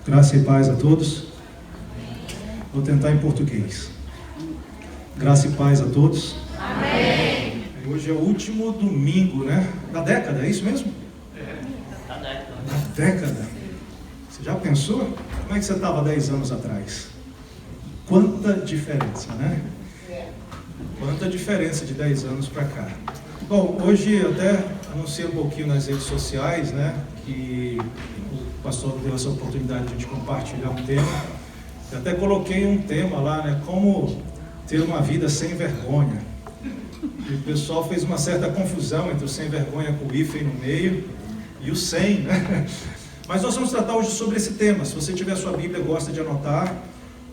Graça e paz a todos. Vou tentar em português. Graça e paz a todos. Amém. Hoje é o último domingo, né? Da década, é isso mesmo? Da década. Da década. Você já pensou? Como é que você estava 10 anos atrás? Quanta diferença, né? Quanta diferença de 10 anos para cá. Bom, hoje eu até anunciei um pouquinho nas redes sociais, né? Que o pastor deu essa oportunidade de a gente compartilhar um tema. Eu até coloquei um tema lá, né? Como ter uma vida sem vergonha. E o pessoal fez uma certa confusão entre o sem vergonha com o hífen no meio e o sem, né? Mas nós vamos tratar hoje sobre esse tema. Se você tiver a sua Bíblia, gosta de anotar,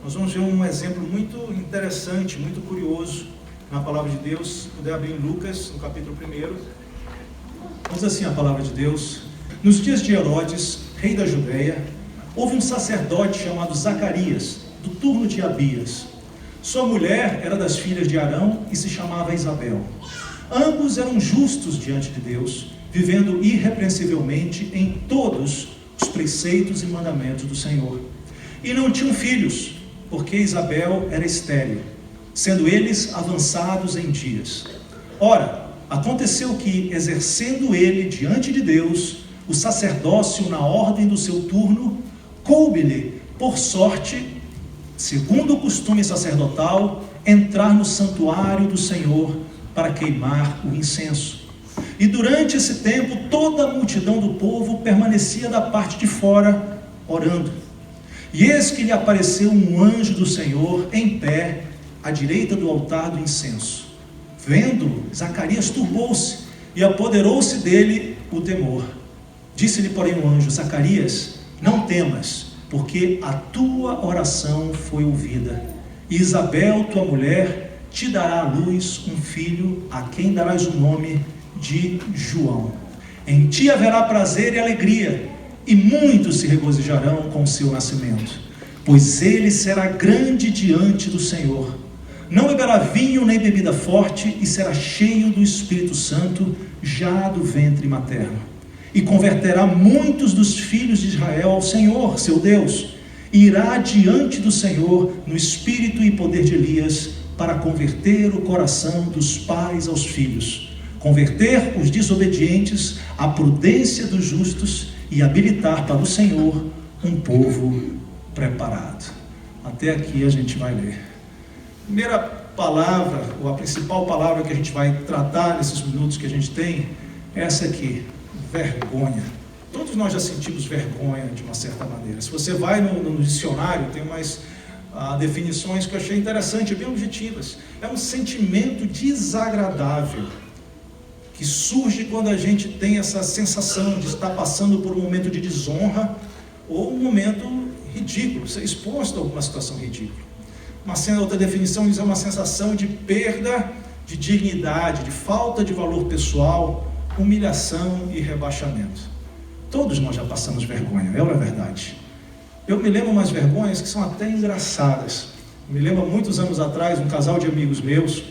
nós vamos ver um exemplo muito interessante, muito curioso na palavra de Deus. Se puder abrir em Lucas, no capítulo 1. Diz assim a palavra de Deus: nos dias de Herodes, rei da Judeia, houve um sacerdote chamado Zacarias, do turno de Abias. Sua mulher era das filhas de Arão e se chamava Isabel. Ambos eram justos diante de Deus, vivendo irrepreensivelmente em todos os preceitos e mandamentos do Senhor. E não tinham filhos, porque Isabel era estéril, sendo eles avançados em dias. Ora, aconteceu que, exercendo ele diante de Deus o sacerdócio na ordem do seu turno, coube-lhe, por sorte, segundo o costume sacerdotal, entrar no santuário do Senhor para queimar o incenso. E durante esse tempo, toda a multidão do povo permanecia da parte de fora, orando. E eis que lhe apareceu um anjo do Senhor em pé, à direita do altar do incenso. Vendo, Zacarias turbou-se e apoderou-se dele o temor. Disse-lhe, porém, o anjo: Zacarias, não temas, porque a tua oração foi ouvida. E Isabel, tua mulher, te dará à luz um filho, a quem darás o nome de João. Em ti haverá prazer e alegria, e muitos se regozijarão com o seu nascimento, pois ele será grande diante do Senhor. Não beberá vinho nem bebida forte, e será cheio do Espírito Santo, já do ventre materno. E converterá muitos dos filhos de Israel ao Senhor, seu Deus, e irá diante do Senhor no espírito e poder de Elias, para converter o coração dos pais aos filhos, converter os desobedientes à prudência dos justos e habilitar para o Senhor um povo preparado. Até aqui a gente vai ler. Primeira palavra, ou a principal palavra que a gente vai tratar nesses minutos que a gente tem, é essa aqui: vergonha. Todos nós já sentimos vergonha de uma certa maneira. Se você vai no dicionário, tem umas definições que eu achei interessante, bem objetivas. É um sentimento desagradável que surge quando a gente tem essa sensação de estar passando por um momento de desonra ou um momento ridículo, ser exposto a alguma situação ridícula. Outra definição diz: é uma sensação de perda de dignidade, de falta de valor pessoal, humilhação e rebaixamento. Todos nós já passamos vergonha, é ou não é verdade? Eu me lembro umas vergonhas que são até engraçadas. Me lembro, há muitos anos atrás, um casal de amigos meus,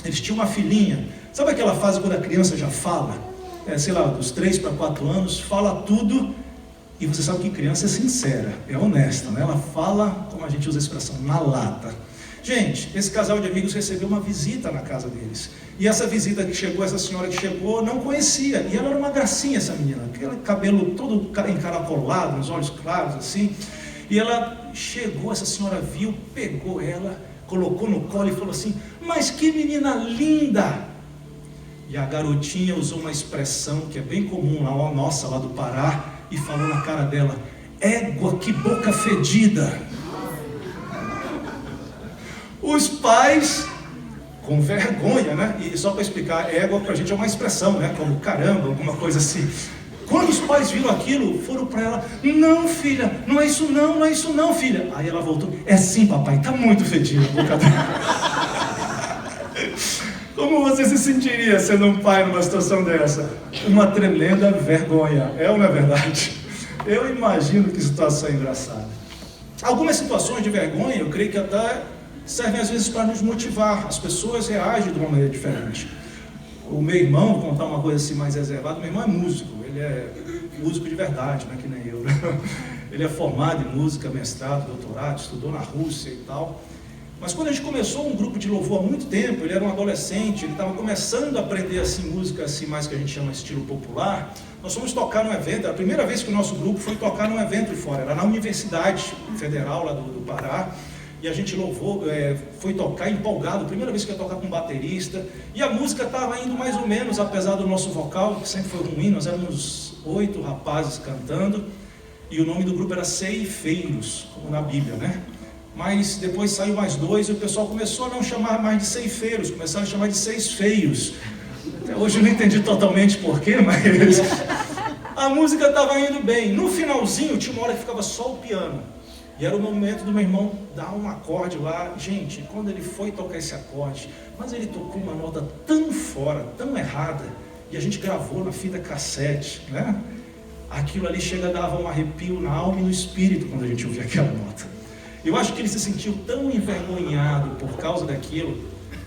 eles tinham uma filhinha. Sabe aquela fase quando a criança já fala? Sei lá, dos 3 para 4 anos, fala tudo. E você sabe que criança é sincera, é honesta, né? Ela fala, como a gente usa a expressão, na lata. Gente, esse casal de amigos recebeu uma visita na casa deles. E essa visita que chegou, essa senhora que chegou, não conhecia. E ela era uma gracinha, essa menina. Aquele cabelo todo encaracolado, os olhos claros, assim. E ela chegou, essa senhora viu, pegou ela, colocou no colo e falou assim: mas que menina linda! E a garotinha usou uma expressão que é bem comum lá, nossa, lá do Pará, e falou na cara dela: égua, que boca fedida. Os pais, com vergonha, né? E só para explicar, égua pra gente é uma expressão, né? Como caramba, alguma coisa assim. Quando os pais viram aquilo, foram para ela: não, filha, não é isso não, não é isso não, filha. Aí ela voltou: é sim, papai, tá muito fedida a boca dela. Como você se sentiria sendo um pai numa situação dessa? Uma tremenda vergonha, é ou não é verdade? Eu imagino que situação engraçada. Algumas situações de vergonha, eu creio que até servem às vezes para nos motivar. As pessoas reagem de uma maneira diferente. O meu irmão, vou contar uma coisa assim mais reservada, meu irmão é músico, ele é músico de verdade, não é que nem eu. Ele é formado em música, mestrado, doutorado, estudou na Rússia e tal. Mas quando a gente começou um grupo de louvor há muito tempo, ele era um adolescente, ele estava começando a aprender assim, música assim, mais que a gente chama estilo popular. Nós fomos tocar num evento, era a primeira vez que o nosso grupo foi tocar num evento de fora, era na Universidade Federal lá do Pará. E a gente louvou, foi tocar empolgado, primeira vez que ia tocar com um baterista. E a música estava indo mais ou menos, apesar do nosso vocal, que sempre foi ruim, nós éramos 8 rapazes cantando. E o nome do grupo era Ceifeiros, como na Bíblia, né? Mas depois saiu mais 2 e o pessoal começou a não chamar mais de ceifeiros, começaram a chamar de seis feios. Até hoje eu não entendi totalmente porquê, mas a música estava indo bem. No finalzinho tinha uma hora que ficava só o piano. E era o momento do meu irmão dar um acorde lá. Gente, quando ele foi tocar esse acorde, mas ele tocou uma nota tão fora, tão errada, e a gente gravou na fita cassete, né? Aquilo ali chega a dar um arrepio na alma e no espírito quando a gente ouvia aquela nota. Eu acho que ele se sentiu tão envergonhado por causa daquilo,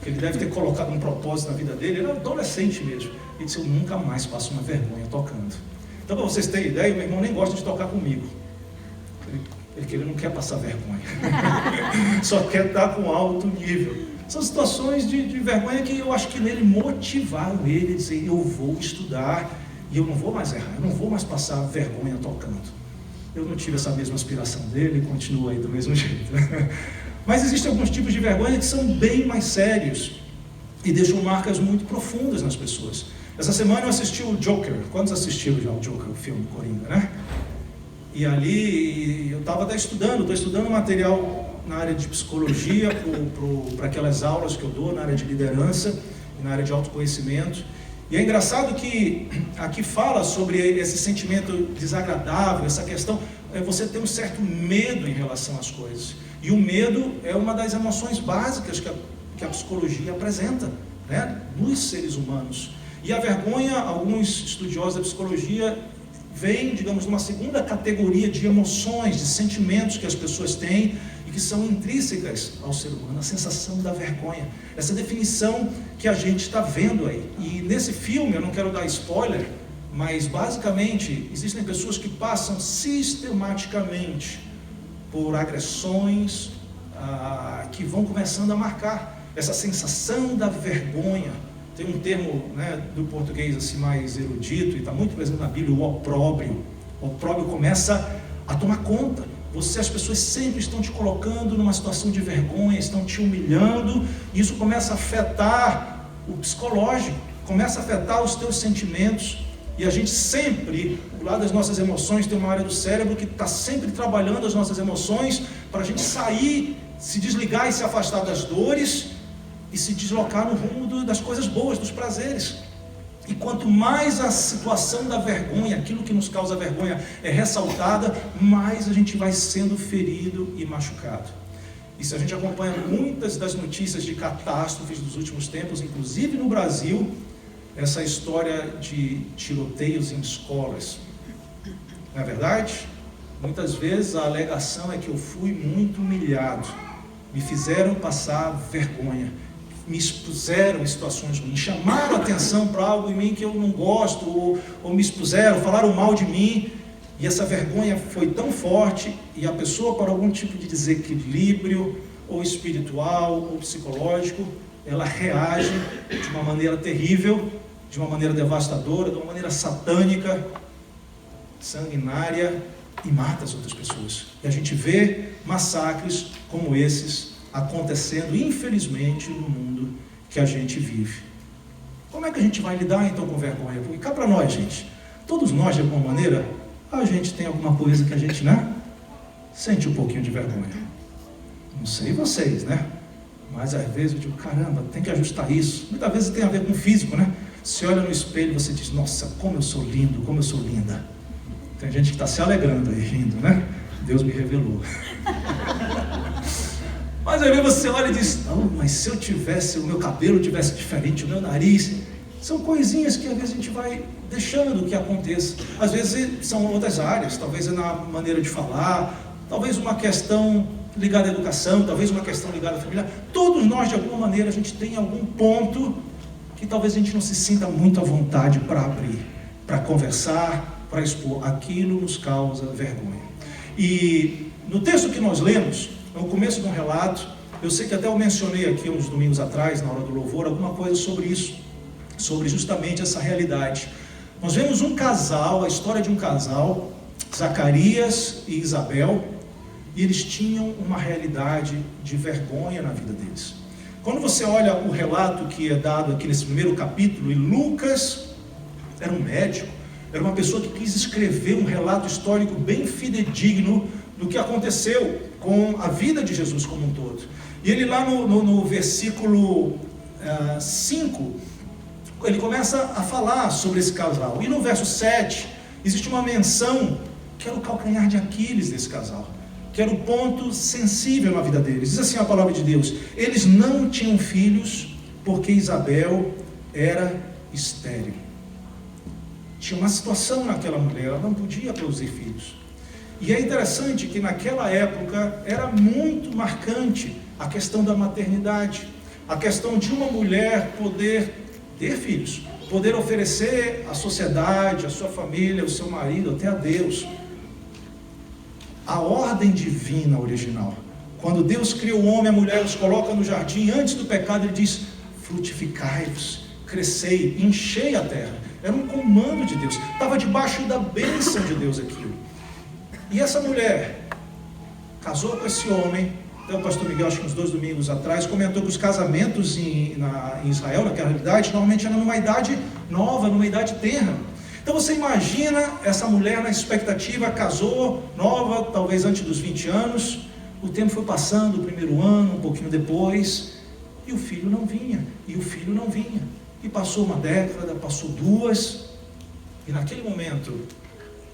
que ele deve ter colocado um propósito na vida dele. Ele era adolescente mesmo. Ele disse: eu nunca mais passo uma vergonha tocando. Então, para vocês terem ideia, meu irmão nem gosta de tocar comigo. Ele não quer passar vergonha. Só quer estar com alto nível. São situações de vergonha que eu acho que nele motivaram ele a dizer: eu vou estudar e eu não vou mais errar, eu não vou mais passar vergonha tocando. Eu não tive essa mesma aspiração dele e continuo aí do mesmo jeito. Mas existem alguns tipos de vergonha que são bem mais sérios e deixam marcas muito profundas nas pessoas. Essa semana eu assisti o Joker. Quantos assistiram já o Joker, o filme do Coringa, né? E ali eu estava estou estudando material na área de psicologia para aquelas aulas que eu dou na área de liderança e na área de autoconhecimento. E é engraçado que aqui fala sobre esse sentimento desagradável, essa questão, você ter um certo medo em relação às coisas. E o medo é uma das emoções básicas que a psicologia apresenta, né, nos seres humanos. E a vergonha, alguns estudiosos da psicologia veem, digamos, numa segunda categoria de emoções, de sentimentos que as pessoas têm e que são intrínsecas ao ser humano, a sensação da vergonha. Essa definição que a gente está vendo aí. E nesse filme, eu não quero dar spoiler, mas basicamente existem pessoas que passam sistematicamente por agressões que vão começando a marcar essa sensação da vergonha. Tem um termo, né, do português assim, mais erudito, e está muito presente na Bíblia, o opróbrio. O opróbrio começa a tomar conta. As pessoas sempre estão te colocando numa situação de vergonha, estão te humilhando, e isso começa a afetar o psicológico, começa a afetar os teus sentimentos. E a gente sempre, do lado das nossas emoções, tem uma área do cérebro que está sempre trabalhando as nossas emoções para a gente sair, se desligar e se afastar das dores e se deslocar no rumo das coisas boas, dos prazeres. E quanto mais a situação da vergonha, aquilo que nos causa vergonha é ressaltada, mais a gente vai sendo ferido e machucado. E se a gente acompanha muitas das notícias de catástrofes dos últimos tempos, inclusive no Brasil, essa história de tiroteios em escolas, não é verdade? Muitas vezes a alegação é que eu fui muito humilhado, me fizeram passar vergonha, me expuseram em situações ruins, chamaram atenção para algo em mim que eu não gosto, ou me expuseram, falaram mal de mim, e essa vergonha foi tão forte, e a pessoa, por algum tipo de desequilíbrio, ou espiritual, ou psicológico, ela reage de uma maneira terrível, de uma maneira devastadora, de uma maneira satânica, sanguinária, e mata as outras pessoas. E a gente vê massacres como esses acontecendo, infelizmente, no mundo que a gente vive. Como é que a gente vai lidar então com vergonha? Porque cá para nós, gente, todos nós, de alguma maneira, a gente tem alguma coisa que a gente, né, sente um pouquinho de vergonha. Não sei vocês, né? Mas às vezes eu digo: caramba, tem que ajustar isso. Muitas vezes tem a ver com o físico, né? Você olha no espelho e você diz: nossa, como eu sou lindo, como eu sou linda. Tem gente que está se alegrando aí, rindo, né? Deus me revelou. Mas aí você olha e diz: não, mas se eu tivesse, o meu cabelo tivesse diferente, o meu nariz. São coisinhas que às vezes a gente vai deixando que aconteça. Às vezes são outras áreas, talvez é na maneira de falar, talvez uma questão ligada à educação, talvez uma questão ligada à família. Todos nós, de alguma maneira, a gente tem algum ponto que talvez a gente não se sinta muito à vontade para abrir, para conversar, para expor. Aquilo nos causa vergonha. E no texto que nós lemos, no começo de um relato, eu sei que até eu mencionei aqui uns domingos atrás, na hora do louvor, alguma coisa sobre isso, sobre justamente essa realidade. Nós vemos um casal, a história de um casal, Zacarias e Isabel, e eles tinham uma realidade de vergonha na vida deles. Quando você olha o relato que é dado aqui nesse primeiro capítulo, e Lucas era um médico, era uma pessoa que quis escrever um relato histórico bem fidedigno do que aconteceu com a vida de Jesus como um todo. E ele lá no versículo 5, ele começa a falar sobre esse casal. E no verso 7, existe uma menção que era o calcanhar de Aquiles desse casal, que era o ponto sensível na vida deles. Diz assim a palavra de Deus: eles não tinham filhos porque Isabel era estéril. Tinha uma situação naquela mulher, ela não podia produzir filhos. E é interessante que naquela época era muito marcante a questão da maternidade, a questão de uma mulher poder ter filhos, poder oferecer à sociedade, à sua família, ao seu marido, até a Deus, a ordem divina original. Quando Deus cria o homem e a mulher, os coloca no jardim, antes do pecado ele diz: frutificai-vos, crescei, enchei a terra. Era um comando de Deus, estava debaixo da bênção de Deus aquilo. E essa mulher casou com esse homem. Até o pastor Miguel, acho que uns 2 domingos atrás, comentou que os casamentos em Israel, naquela realidade, normalmente eram numa idade nova, numa idade tenra. Então você imagina essa mulher na expectativa, casou, nova, talvez antes dos 20 anos, o tempo foi passando, o primeiro ano, um pouquinho depois, e o filho não vinha, e o filho não vinha. E passou uma década, passou 2, e naquele momento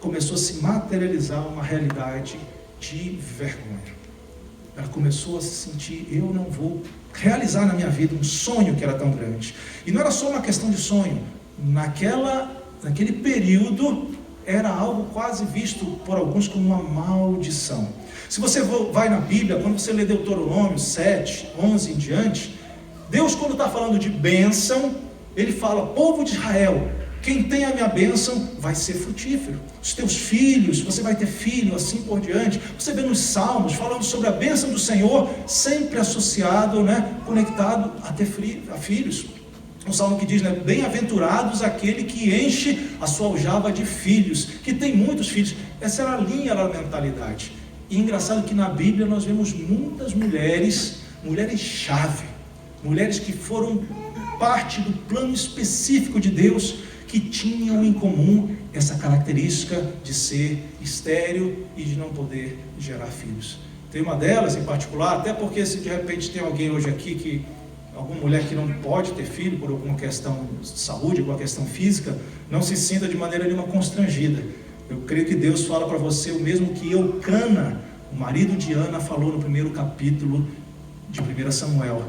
começou a se materializar uma realidade de vergonha. Ela começou a se sentir: eu não vou realizar na minha vida um sonho que era tão grande. E não era só uma questão de sonho, naquele período era algo quase visto por alguns como uma maldição. Se você vai na Bíblia, quando você lê Deuteronômio 7, 11 em diante, Deus, quando está falando de bênção, ele fala: povo de Israel, quem tem a minha bênção vai ser frutífero. Os teus filhos, você vai ter filho, assim por diante. Você vê nos Salmos, falando sobre a bênção do Senhor, sempre associado, conectado a ter filhos. Um salmo que diz, bem-aventurados aquele que enche a sua aljava de filhos, que tem muitos filhos. Essa era a linha, era a mentalidade. E engraçado que na Bíblia nós vemos muitas mulheres-chave, mulheres que foram parte do plano específico de Deus, que tinham em comum essa característica de ser estéril e de não poder gerar filhos. Tem uma delas em particular, até porque se de repente tem alguém hoje aqui, alguma mulher que não pode ter filho por alguma questão de saúde, alguma questão física, não se sinta de maneira nenhuma constrangida. Eu creio que Deus fala para você o mesmo que Eucana, o marido de Ana, falou no primeiro capítulo de 1 Samuel.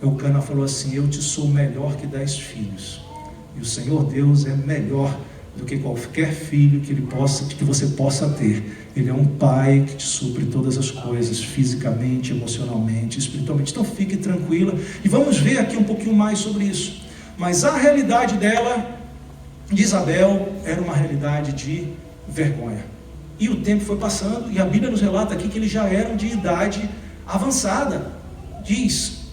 Eucana falou assim: eu te sou melhor que 10 filhos. E o Senhor Deus é melhor do que qualquer filho que você possa ter. Ele é um pai que te supre todas as coisas, fisicamente, emocionalmente, espiritualmente. Então fique tranquila. E vamos ver aqui um pouquinho mais sobre isso. Mas a realidade dela, de Isabel, era uma realidade de vergonha. E o tempo foi passando, e a Bíblia nos relata aqui que eles já eram de idade avançada. Diz,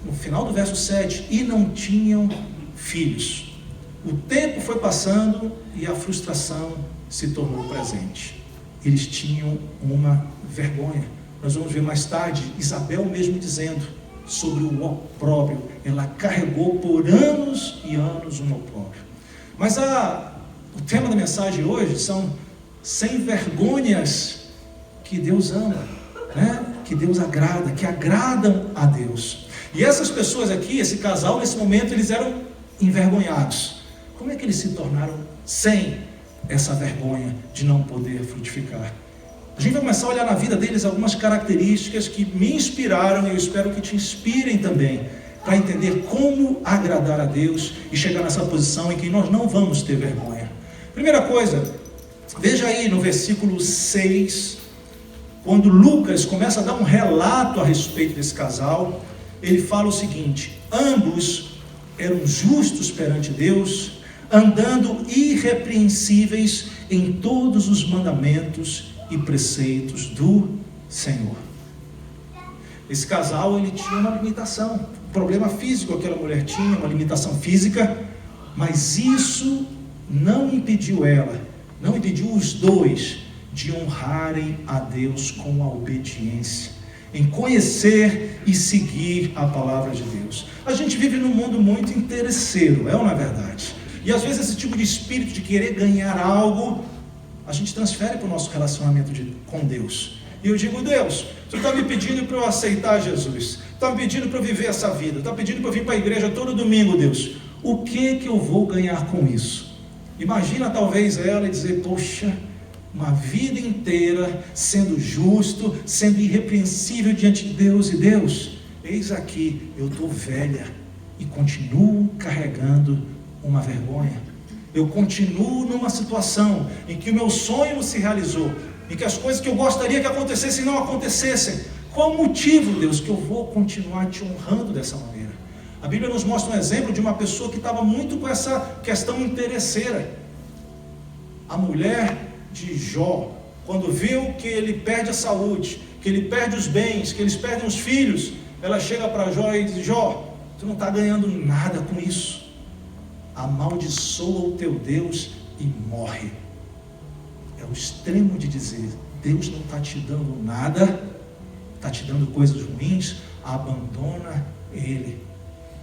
no final do verso 7, e não tinham filhos. O tempo foi passando e a frustração se tornou presente. Eles tinham uma vergonha. Nós vamos ver mais tarde Isabel mesmo dizendo sobre o opróbrio. Ela carregou por anos e anos um opróbrio. Mas o tema da mensagem hoje são 100 vergonhas que Deus ama, que Deus agrada, que agradam a Deus. E essas pessoas aqui, esse casal, nesse momento, eles eram envergonhados. Como é que eles se tornaram sem essa vergonha de não poder frutificar? A gente vai começar a olhar na vida deles algumas características que me inspiraram, e eu espero que te inspirem também, para entender como agradar a Deus e chegar nessa posição em que nós não vamos ter vergonha. Primeira coisa, veja aí no versículo 6, quando Lucas começa a dar um relato a respeito desse casal, ele fala o seguinte: ambos eram justos perante Deus, andando irrepreensíveis em todos os mandamentos e preceitos do Senhor. Esse casal, ele tinha uma limitação, um problema físico, aquela mulher tinha uma limitação física, mas isso não impediu os dois de honrarem a Deus com a obediência, em conhecer e seguir a palavra de Deus. A gente vive num mundo muito interesseiro, é ou não é verdade? E às vezes esse tipo de espírito de querer ganhar algo, a gente transfere para o nosso relacionamento com Deus. E eu digo: Deus, tu está me pedindo para eu aceitar Jesus, está me pedindo para eu viver essa vida, está pedindo para eu vir para a igreja todo domingo, Deus, o que eu vou ganhar com isso? Imagina talvez ela dizer: poxa, uma vida inteira sendo justo, sendo irrepreensível diante de Deus, e Deus, eis aqui, eu estou velha e continuo carregando uma vergonha. Eu continuo numa situação em que o meu sonho não se realizou, em que as coisas que eu gostaria que acontecessem não acontecessem. Qual o motivo, Deus, que eu vou continuar te honrando dessa maneira? A Bíblia nos mostra um exemplo de uma pessoa que estava muito com essa questão interesseira. A mulher de Jó, quando viu que ele perde a saúde, que ele perde os bens, que eles perdem os filhos, ela chega para Jó e diz: Jó, tu não está ganhando nada com isso. Amaldiçoa o teu Deus e morre. É o extremo de dizer: Deus não está te dando nada, está te dando coisas ruins, abandona Ele.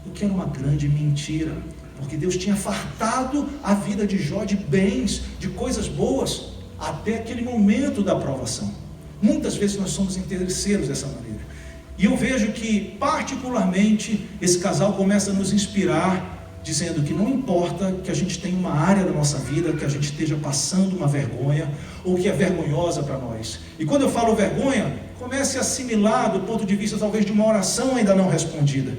O que era uma grande mentira, porque Deus tinha fartado a vida de Jó de bens, de coisas boas, até aquele momento da provação. Muitas vezes nós somos interesseiros dessa maneira, e eu vejo que particularmente esse casal começa a nos inspirar, dizendo que não importa que a gente tenha uma área da nossa vida que a gente esteja passando uma vergonha, ou que é vergonhosa para nós. E quando eu falo vergonha, comece a assimilar do ponto de vista talvez de uma oração ainda não respondida,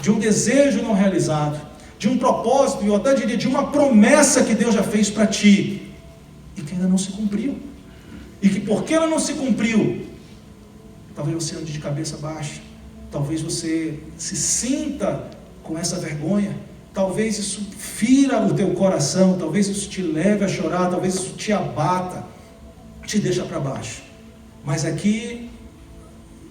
de um desejo não realizado, de um propósito, eu até diria de uma promessa que Deus já fez para ti, e que ainda não se cumpriu, e que porque ela não se cumpriu, talvez você ande de cabeça baixa, talvez você se sinta com essa vergonha, talvez isso fira o teu coração, talvez isso te leve a chorar, talvez isso te abata, te deixa para baixo. Mas aqui,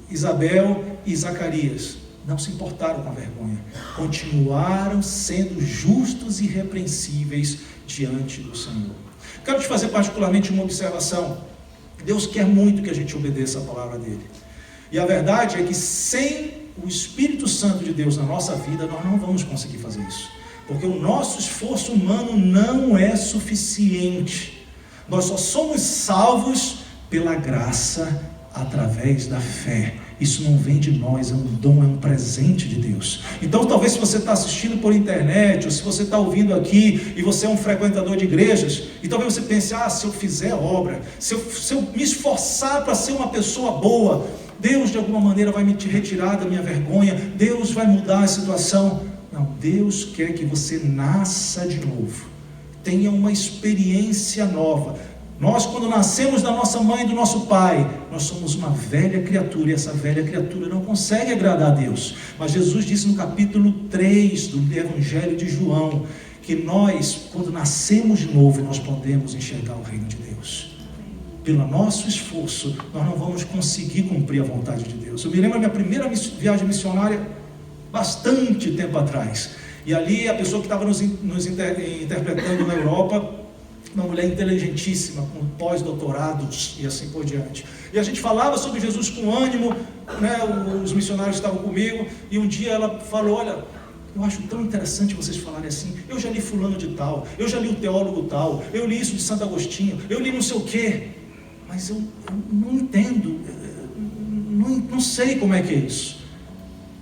Isabel e Zacarias não se importaram com a vergonha, continuaram sendo justos e irrepreensíveis diante do Senhor. Quero te fazer particularmente uma observação. Deus quer muito que a gente obedeça a palavra dele, e a verdade é que sem o Espírito Santo de Deus na nossa vida, nós não vamos conseguir fazer isso, porque o nosso esforço humano não é suficiente. Nós só somos salvos pela graça, através da fé. Isso não vem de nós, é um dom, é um presente de Deus. Então talvez se você está assistindo por internet, ou se você está ouvindo aqui, e você é um frequentador de igrejas, e talvez você pense: se eu fizer obra, se eu me esforçar para ser uma pessoa boa, Deus de alguma maneira vai me retirar da minha vergonha, Deus vai mudar a situação. Não, Deus quer que você nasça de novo, tenha uma experiência nova. Nós, quando nascemos da nossa mãe e do nosso pai, nós somos uma velha criatura, e essa velha criatura não consegue agradar a Deus. Mas Jesus disse no capítulo 3 do Evangelho de João, que nós, quando nascemos de novo, nós podemos enxergar o reino de Deus. Pelo nosso esforço, nós não vamos conseguir cumprir a vontade de Deus. Eu me lembro da minha primeira viagem missionária, bastante tempo atrás, e ali a pessoa que estava nos interpretando na Europa, uma mulher inteligentíssima, com pós-doutorados e assim por diante, e a gente falava sobre Jesus com ânimo, né? Os missionários estavam comigo, e um dia ela falou: olha, eu acho tão interessante vocês falarem assim, eu já li fulano de tal, eu já li o teólogo tal, eu li isso de Santo Agostinho, eu li não sei o quê, mas eu não entendo, não sei como é que é isso.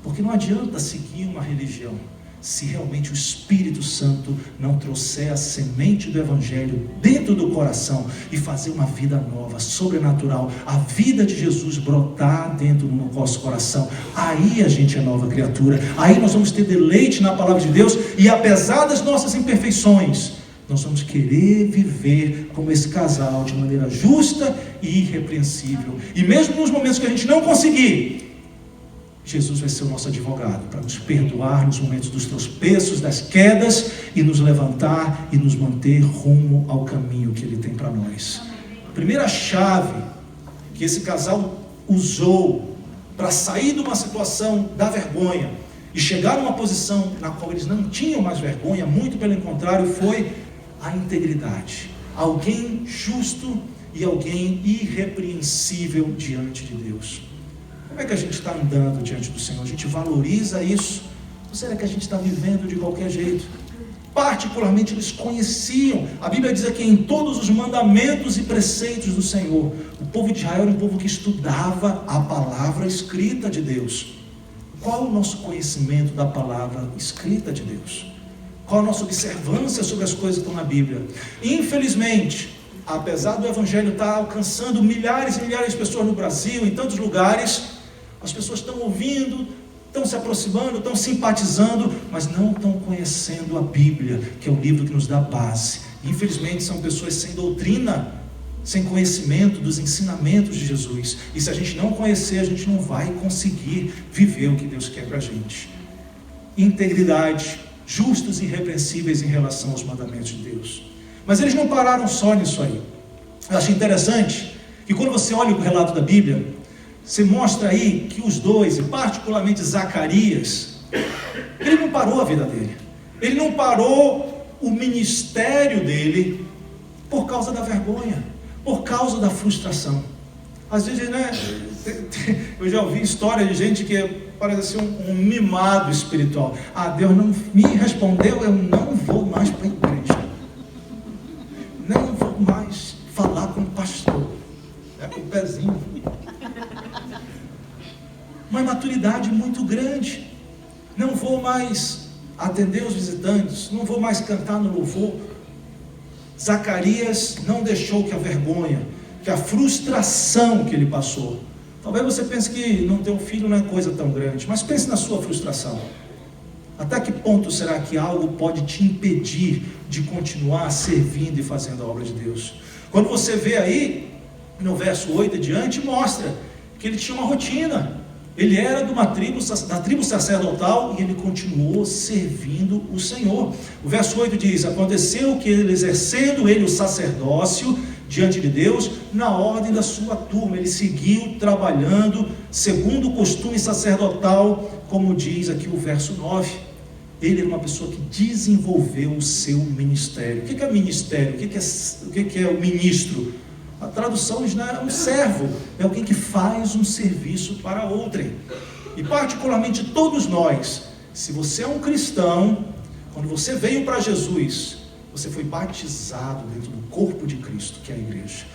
Porque não adianta seguir uma religião se realmente o Espírito Santo não trouxer a semente do Evangelho dentro do coração e fazer uma vida nova, sobrenatural, a vida de Jesus brotar dentro do nosso coração. Aí a gente é nova criatura, aí nós vamos ter deleite na palavra de Deus, e apesar das nossas imperfeições, nós vamos querer viver como esse casal, de maneira justa e irrepreensível. E mesmo nos momentos que a gente não conseguir, Jesus vai ser o nosso advogado, para nos perdoar nos momentos dos tropeços, das quedas, e nos levantar e nos manter rumo ao caminho que Ele tem para nós. A primeira chave que esse casal usou para sair de uma situação da vergonha e chegar numa posição na qual eles não tinham mais vergonha, muito pelo contrário, foi a integridade. Alguém justo e alguém irrepreensível diante de Deus. Como é que a gente está andando diante do Senhor? A gente valoriza isso? Ou será que a gente está vivendo de qualquer jeito? Particularmente eles conheciam, a Bíblia diz aqui, em todos os mandamentos e preceitos do Senhor. O povo de Israel era um povo que estudava a palavra escrita de Deus. Qual o nosso conhecimento da palavra escrita de Deus? Qual a nossa observância sobre as coisas que estão na Bíblia? Infelizmente, apesar do Evangelho estar alcançando milhares e milhares de pessoas no Brasil, em tantos lugares, as pessoas estão ouvindo, estão se aproximando, estão simpatizando, mas não estão conhecendo a Bíblia, que é o livro que nos dá base. Infelizmente são pessoas sem doutrina, sem conhecimento dos ensinamentos de Jesus. E se a gente não conhecer, a gente não vai conseguir viver o que Deus quer para a gente. Integridade, justos e irrepreensíveis em relação aos mandamentos de Deus. Mas eles não pararam só nisso aí. Eu acho interessante que quando você olha o relato da Bíblia, você mostra aí que os dois, e particularmente Zacarias, ele não parou a vida dele. Ele não parou o ministério dele por causa da vergonha, por causa da frustração. Às vezes, né, eu já ouvi história de gente que parece assim um mimado espiritual. Ah, Deus não me respondeu, eu não vou mais para a igreja. Não vou mais falar com o pastor. É com o pezinho. Uma maturidade muito grande. Não vou mais atender os visitantes, não vou mais cantar no louvor. Zacarias não deixou que a vergonha, que a frustração que ele passou. Talvez você pense que não ter um filho não é coisa tão grande, mas pense na sua frustração. Até que ponto será que algo pode te impedir de continuar servindo e fazendo a obra de Deus? Quando você vê aí, no verso 8 adiante, mostra que ele tinha uma rotina. Ele era de uma tribo, da tribo sacerdotal, e ele continuou servindo o Senhor. O verso 8 diz: aconteceu que ele, exercendo ele o sacerdócio diante de Deus, na ordem da sua turma, ele seguiu trabalhando segundo o costume sacerdotal, como diz aqui o verso 9. Ele era uma pessoa que desenvolveu o seu ministério. O que é ministério? O que é o ministro? A tradução é um servo, é alguém que faz um serviço para outrem. E particularmente todos nós, se você é um cristão, quando você veio para Jesus, você foi batizado dentro do corpo de Cristo, que é a igreja.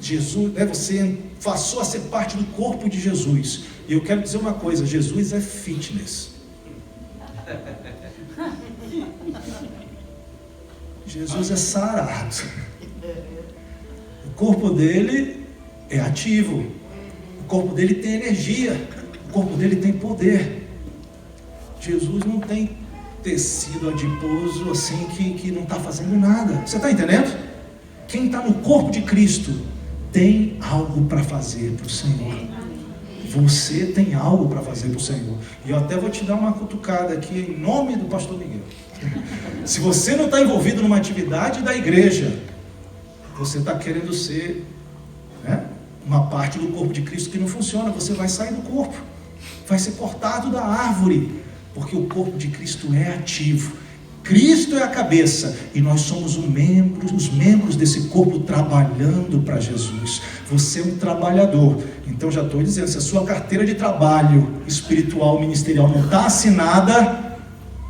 Jesus, você passou a ser parte do corpo de Jesus. E eu quero dizer uma coisa: Jesus é fitness. Jesus é sarado. O corpo dele é ativo, o corpo dele tem energia, o corpo dele tem poder. Jesus não tem tecido adiposo assim que não está fazendo nada. Você está entendendo? Quem está no corpo de Cristo tem algo para fazer para o Senhor. Você tem algo para fazer para o Senhor. E eu até vou te dar uma cutucada aqui em nome do pastor Miguel. Se você não está envolvido numa atividade da igreja, você está querendo ser, né, uma parte do corpo de Cristo que não funciona. Você vai sair do corpo, vai ser cortado da árvore, porque o corpo de Cristo é ativo. Cristo é a cabeça e nós somos os membros desse corpo trabalhando para Jesus. Você é um trabalhador. Então já estou dizendo, se a sua carteira de trabalho espiritual, ministerial não está assinada,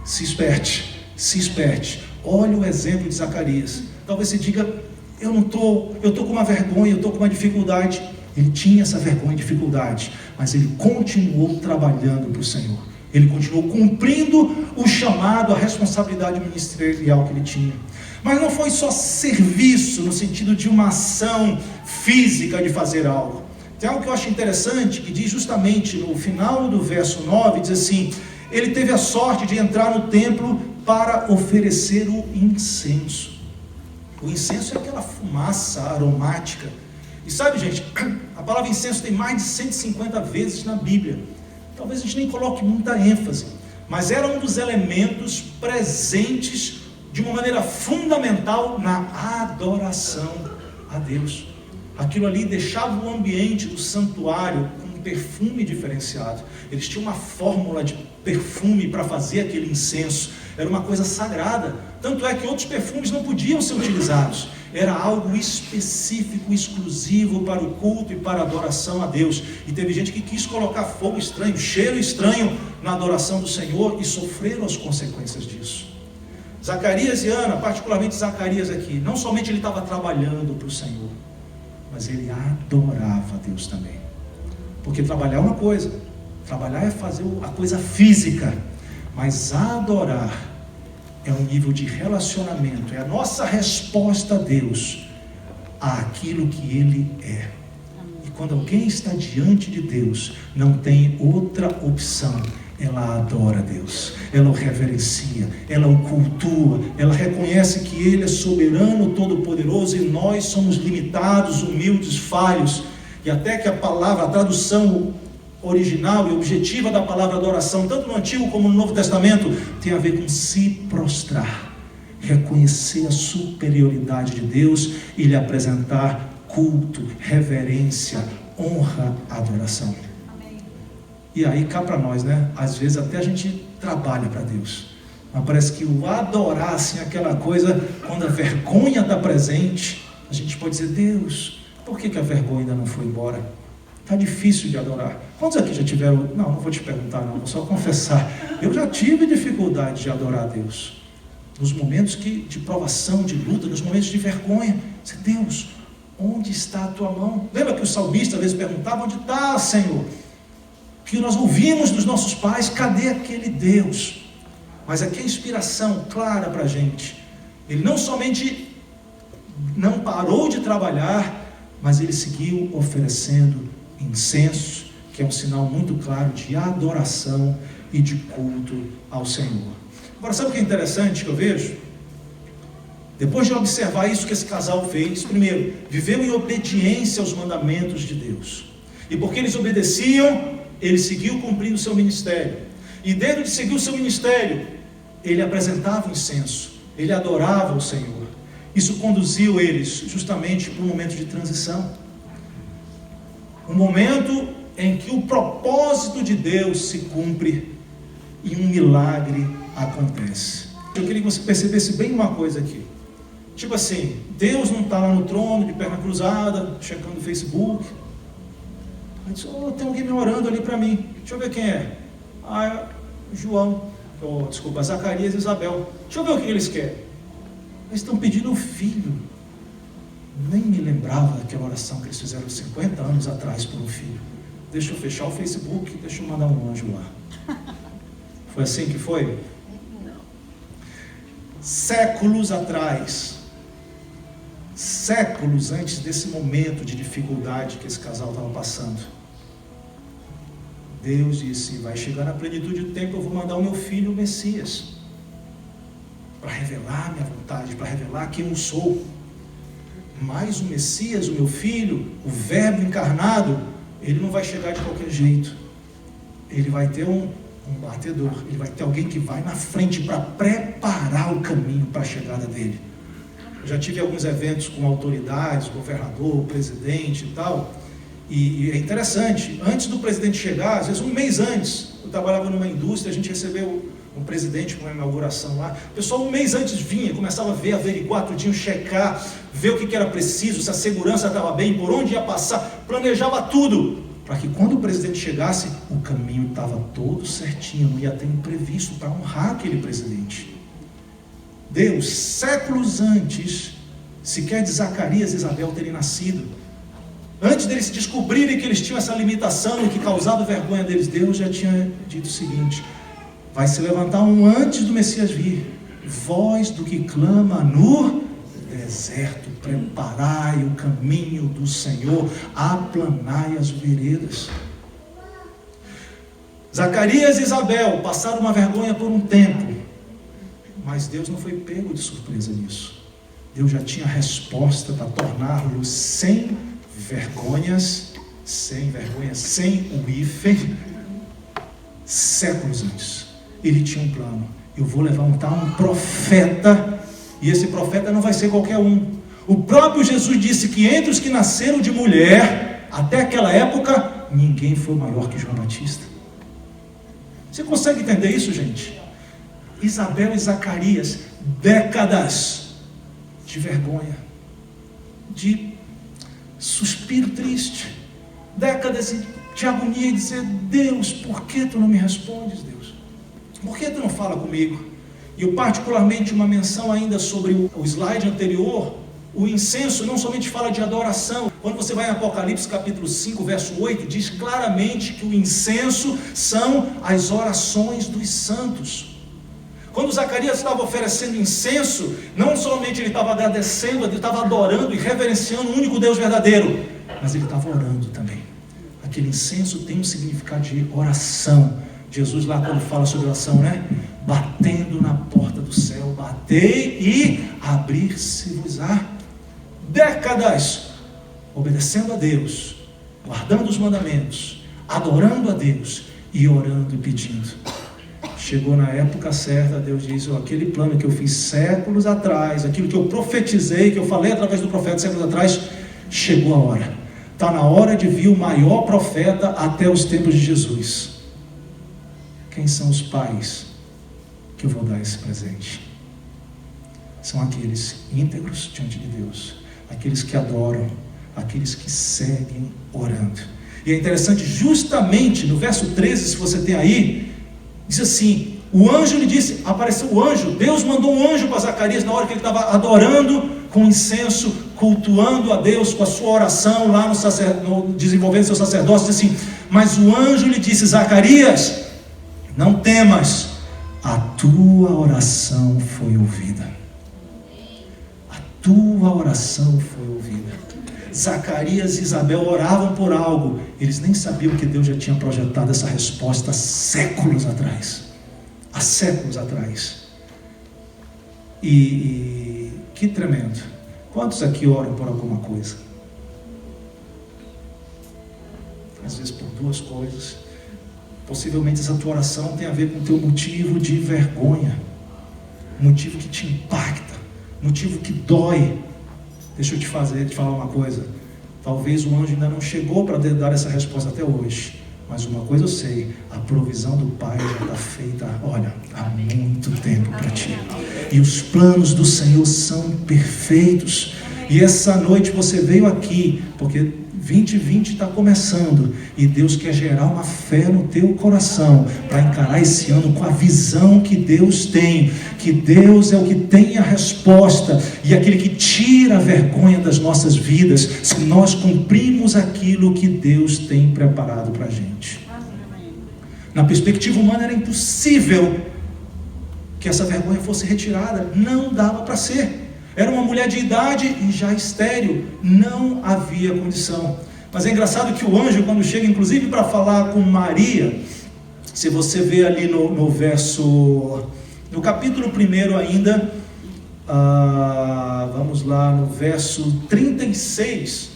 se esperte. Olha o exemplo de Zacarias. Talvez você diga: eu estou com uma vergonha, eu estou com uma dificuldade. Ele tinha essa vergonha e dificuldade, mas ele continuou trabalhando para o Senhor. Ele continuou cumprindo o chamado, a responsabilidade ministerial que ele tinha. Mas não foi só serviço, no sentido de uma ação física de fazer algo. Tem algo que eu acho interessante, que diz justamente no final do verso 9, diz assim: ele teve a sorte de entrar no templo para oferecer o incenso. O incenso é aquela fumaça aromática. E sabe, gente, a palavra incenso tem mais de 150 vezes na Bíblia. Talvez a gente nem coloque muita ênfase, mas era um dos elementos presentes de uma maneira fundamental na adoração a Deus. Aquilo ali deixava o ambiente do santuário com um perfume diferenciado. Eles tinham uma fórmula de perfume para fazer aquele incenso. Era uma coisa sagrada. Tanto é que outros perfumes não podiam ser utilizados. Era algo específico, exclusivo para o culto e para a adoração a Deus. E teve gente que quis colocar fogo estranho, cheiro estranho na adoração do Senhor e sofreram as consequências disso. Zacarias e Ana, particularmente Zacarias aqui, não somente ele estava trabalhando para o Senhor, mas ele adorava a Deus também. Porque trabalhar é uma coisa, trabalhar é fazer a coisa física, mas adorar é um nível de relacionamento, é a nossa resposta a Deus, àquilo que Ele é. E quando alguém está diante de Deus, não tem outra opção, ela adora Deus, ela o reverencia, ela o cultua, ela reconhece que Ele é soberano, todo-poderoso, e nós somos limitados, humildes, falhos, e até que a tradução original e objetiva da palavra adoração, tanto no Antigo como no Novo Testamento, tem a ver com se prostrar, reconhecer a superioridade de Deus e lhe apresentar culto, reverência, honra, adoração. Amém. E aí cá para nós, né? Às vezes até a gente trabalha para Deus, mas parece que o adorar, assim, aquela coisa, quando a vergonha está presente, a gente pode dizer: Deus, por que a vergonha ainda não foi embora? Está difícil de adorar. Quantos aqui já tiveram... Não vou te perguntar não, vou só confessar. Eu já tive dificuldade de adorar a Deus. Nos momentos de provação, de luta, nos momentos de vergonha. Deus, onde está a tua mão? Lembra que o salmista às vezes perguntava: onde está, Senhor? Que nós ouvimos dos nossos pais: cadê aquele Deus? Mas aqui a inspiração clara para a gente. Ele não somente não parou de trabalhar, mas ele seguiu oferecendo incenso, que é um sinal muito claro de adoração e de culto ao Senhor. Agora, sabe o que é interessante que eu vejo? Depois de observar isso que esse casal fez, primeiro, viveu em obediência aos mandamentos de Deus. E porque eles obedeciam, ele seguiu cumprindo o seu ministério. E dentro de seguir o seu ministério, ele apresentava o incenso, ele adorava o Senhor. Isso conduziu eles justamente para um momento de transição. Um momento em que o propósito de Deus se cumpre e um milagre acontece. Eu queria que você percebesse bem uma coisa aqui. Tipo assim, Deus não está lá no trono, de perna cruzada, checando o Facebook. Ele diz: tem alguém me orando ali para mim. Deixa eu ver quem é. João. Desculpa, Zacarias e Isabel. Deixa eu ver o que eles querem. Eles estão pedindo um filho. Nem me lembrava daquela oração que eles fizeram 50 anos atrás por um filho. Deixa eu fechar o Facebook, deixa eu mandar um anjo lá. Foi assim que foi? Não. Séculos atrás, séculos antes desse momento de dificuldade que esse casal estava passando, Deus disse: vai chegar na plenitude do tempo, eu vou mandar o meu filho, o Messias, para revelar a minha vontade, para revelar quem eu sou. Mas o Messias, o meu filho, o Verbo encarnado, ele não vai chegar de qualquer jeito. Ele vai ter um batedor, ele vai ter alguém que vai na frente para preparar o caminho para a chegada dele. Eu já tive alguns eventos com autoridades, governador, presidente e tal, e é interessante, antes do presidente chegar, às vezes um mês antes, eu trabalhava numa indústria, a gente recebeu um presidente com uma inauguração lá, o pessoal um mês antes vinha, começava a ver, averiguar tudinho, checar, ver o que era preciso, se a segurança estava bem, por onde ia passar, planejava tudo, para que quando o presidente chegasse, o caminho estava todo certinho, não ia ter imprevisto para honrar aquele presidente. Deus, séculos antes, sequer de Zacarias e Isabel terem nascido, antes deles descobrirem que eles tinham essa limitação e que causava vergonha deles, Deus já tinha dito o seguinte: vai se levantar um antes do Messias vir, voz do que clama no deserto, preparai o caminho do Senhor, aplanai as veredas. Zacarias e Isabel passaram uma vergonha por um tempo, mas Deus não foi pego de surpresa nisso. Deus já tinha a resposta para torná-los sem vergonhas, sem o hífen, séculos antes. Ele tinha um plano: eu vou levantar um profeta, e esse profeta não vai ser qualquer um. O próprio Jesus disse que entre os que nasceram de mulher, até aquela época, ninguém foi maior que João Batista. Você consegue entender isso, gente? Isabel e Zacarias, décadas de vergonha, de suspiro triste, décadas de agonia e dizer: Deus, por que tu não me respondes, Deus? Por que tu não fala comigo? E eu particularmente, uma menção ainda sobre o slide anterior, o incenso não somente fala de adoração. Quando você vai em Apocalipse capítulo 5, verso 8, diz claramente que o incenso são as orações dos santos. Quando Zacarias estava oferecendo incenso, não somente ele estava agradecendo, ele estava adorando e reverenciando o único Deus verdadeiro, mas ele estava orando também. Aquele incenso tem um significado de oração. Jesus lá quando fala sobre oração, né? Batendo na porta do céu, batei e abrir-se-vos-á. Décadas obedecendo a Deus, guardando os mandamentos, adorando a Deus e orando e pedindo. Chegou na época certa, Deus diz: aquele plano que eu fiz séculos atrás, aquilo que eu profetizei, que eu falei através do profeta séculos atrás, chegou a hora. Está na hora de vir o maior profeta até os tempos de Jesus. Quem são os pais que eu vou dar esse presente? São aqueles íntegros diante de Deus, aqueles que adoram, aqueles que seguem orando. E é interessante, justamente no verso 13, se você tem aí, diz assim: o anjo lhe disse, apareceu o anjo, Deus mandou um anjo para Zacarias na hora que ele estava adorando com incenso, cultuando a Deus com a sua oração lá desenvolvendo seu sacerdócio. Diz assim: mas o anjo lhe disse: Zacarias, não temas, a tua oração foi ouvida. A tua oração foi ouvida. Zacarias e Isabel oravam por algo, eles nem sabiam que Deus já tinha projetado essa resposta há séculos atrás. Há séculos atrás. E que tremendo. Quantos aqui oram por alguma coisa? Às vezes por duas coisas. Possivelmente essa tua oração tem a ver com o teu motivo de vergonha, motivo que te impacta, motivo que dói. Deixa eu te falar uma coisa. Talvez o anjo ainda não chegou para dar essa resposta até hoje, mas uma coisa eu sei: a provisão do Pai já está feita, olha, há muito tempo para ti. E os planos do Senhor são perfeitos. E essa noite você veio aqui porque 2020 está começando e Deus quer gerar uma fé no teu coração para encarar esse ano com a visão que Deus tem, que Deus é o que tem a resposta e aquele que tira a vergonha das nossas vidas, se nós cumprimos aquilo que Deus tem preparado para a gente. Na perspectiva humana era impossível que essa vergonha fosse retirada, não dava para ser. Era uma mulher de idade e já estéril, não havia condição. Mas é engraçado que o anjo, quando chega inclusive para falar com Maria, se você vê ali no verso, no capítulo 1 ainda, vamos lá no verso 36,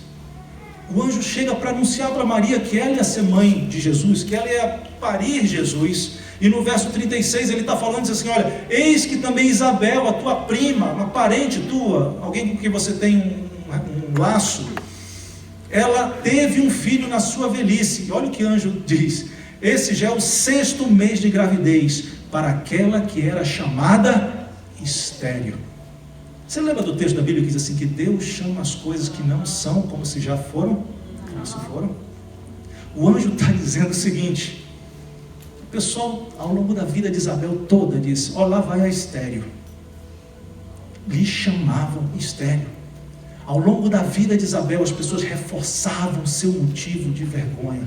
o anjo chega para anunciar para Maria que ela ia ser mãe de Jesus, que ela ia parir Jesus. E no verso 36 ele está falando, diz assim: olha, eis que também Isabel, a tua prima, uma parente tua, alguém com quem você tem um laço, ela teve um filho na sua velhice. E olha o que o anjo diz: esse já é o 6º mês de gravidez para aquela que era chamada estéril. Você lembra do texto da Bíblia que diz assim, que Deus chama as coisas que não são como se já foram? Como se foram? O anjo está dizendo o seguinte: o pessoal, ao longo da vida de Isabel toda, disse: ó, lá vai a estéril. Lhe chamavam estéril. Ao longo da vida de Isabel, as pessoas reforçavam seu motivo de vergonha.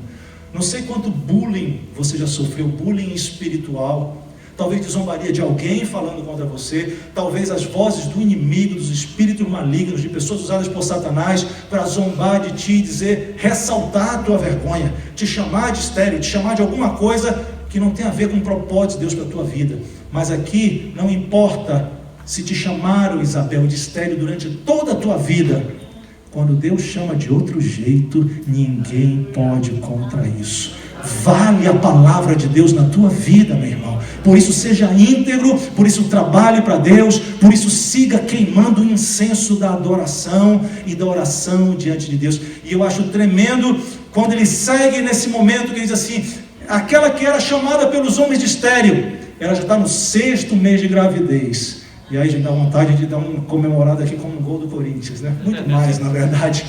Não sei quanto bullying você já sofreu, bullying espiritual, talvez de zombaria de alguém falando contra você, talvez as vozes do inimigo, dos espíritos malignos, de pessoas usadas por Satanás para zombar de ti, dizer, ressaltar a tua vergonha, te chamar de estéril, te chamar de alguma coisa que não tem a ver com o propósito de Deus para a tua vida. Mas aqui não importa se te chamaram, Isabel, de estéril durante toda a tua vida. Quando Deus chama de outro jeito, ninguém pode contra isso. vale a palavra de Deus na tua vida, meu irmão. Por isso seja íntegro, por isso trabalhe para Deus, por isso siga queimando o incenso da adoração e da oração diante de Deus. E eu acho tremendo quando ele segue nesse momento que ele diz assim: aquela que era chamada pelos homens de estéril, ela já está no 6º mês de gravidez. E aí a gente dá vontade de dar uma comemorada aqui como um gol do Corinthians, né? Muito mais, na verdade.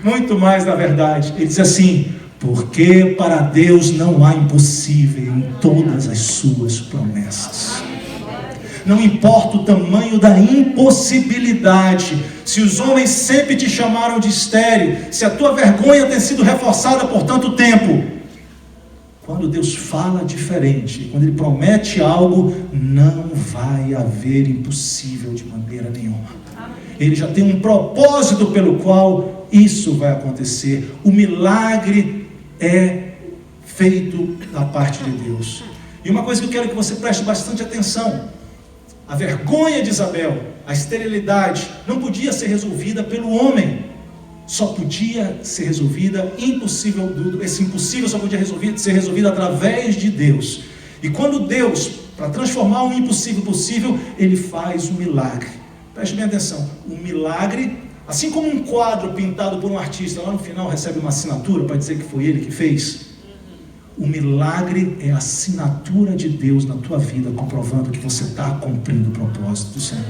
Muito mais, na verdade. Ele diz assim: porque para Deus não há impossível em todas as suas promessas. Não importa o tamanho da impossibilidade, se os homens sempre te chamaram de estéril, se a tua vergonha tem sido reforçada por tanto tempo, quando Deus fala diferente, quando Ele promete algo, não vai haver impossível de maneira nenhuma. Ele já tem um propósito pelo qual isso vai acontecer. O milagre é feito da parte de Deus. E uma coisa que eu quero que você preste bastante atenção: a vergonha de Isabel, a esterilidade, não podia ser resolvida pelo homem, só podia ser resolvida, esse impossível só podia ser resolvido através de Deus. E quando Deus, para transformar o impossível possível, Ele faz um milagre. Preste bem atenção: um milagre, assim como um quadro pintado por um artista, lá no final recebe uma assinatura para dizer que foi ele que fez. O milagre é a assinatura de Deus na tua vida, comprovando que você está cumprindo o propósito do Senhor.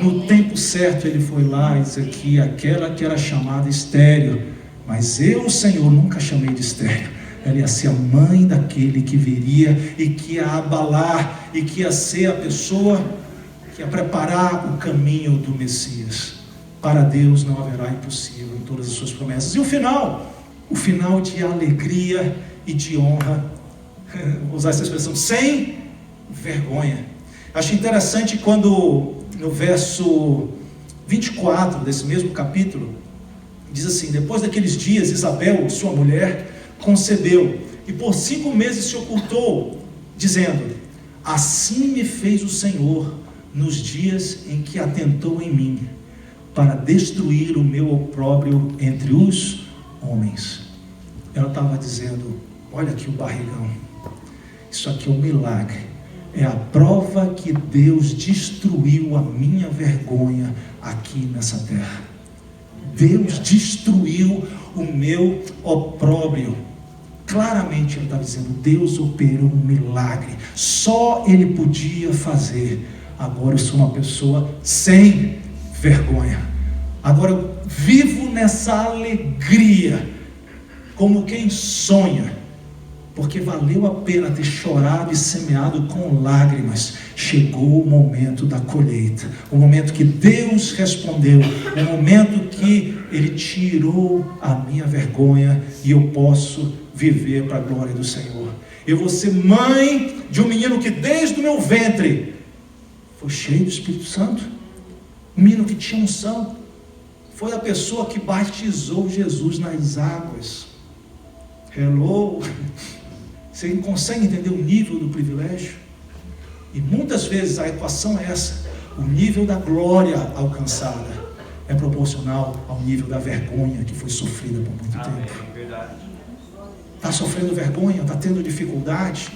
No tempo certo Ele foi lá e disse aqui: aquela que era chamada estéril, mas eu, o Senhor, nunca chamei de estéril. Ela ia ser a mãe daquele que viria e que ia abalar, e que ia ser a pessoa que ia preparar o caminho do Messias. Para Deus não haverá impossível em todas as suas promessas. E o final de alegria e de honra, vou usar essa expressão, sem vergonha. Acho interessante quando no verso 24 desse mesmo capítulo, diz assim: depois daqueles dias, Isabel, sua mulher, concebeu, e por 5 meses se ocultou, dizendo: assim me fez o Senhor nos dias em que atentou em mim, para destruir o meu opróbrio entre os homens. Ela estava dizendo: olha aqui o barrigão, isso aqui é um milagre, é a prova que Deus destruiu a minha vergonha aqui nessa terra. Deus destruiu o meu opróbrio. Claramente ele está dizendo: Deus operou um milagre, só Ele podia fazer. Agora eu sou uma pessoa sem vergonha, agora eu vivo nessa alegria, como quem sonha, porque valeu a pena ter chorado e semeado com lágrimas. Chegou o momento da colheita, o momento que Deus respondeu, o momento que Ele tirou a minha vergonha, e eu posso viver para a glória do Senhor. Eu vou ser mãe de um menino que desde o meu ventre foi cheio do Espírito Santo, um menino que tinha unção, foi a pessoa que batizou Jesus nas águas. Hello! Você consegue entender o nível do privilégio? E muitas vezes a equação é essa: o nível da glória alcançada é proporcional ao nível da vergonha que foi sofrida por muito tempo. Está sofrendo vergonha? Está tendo dificuldade?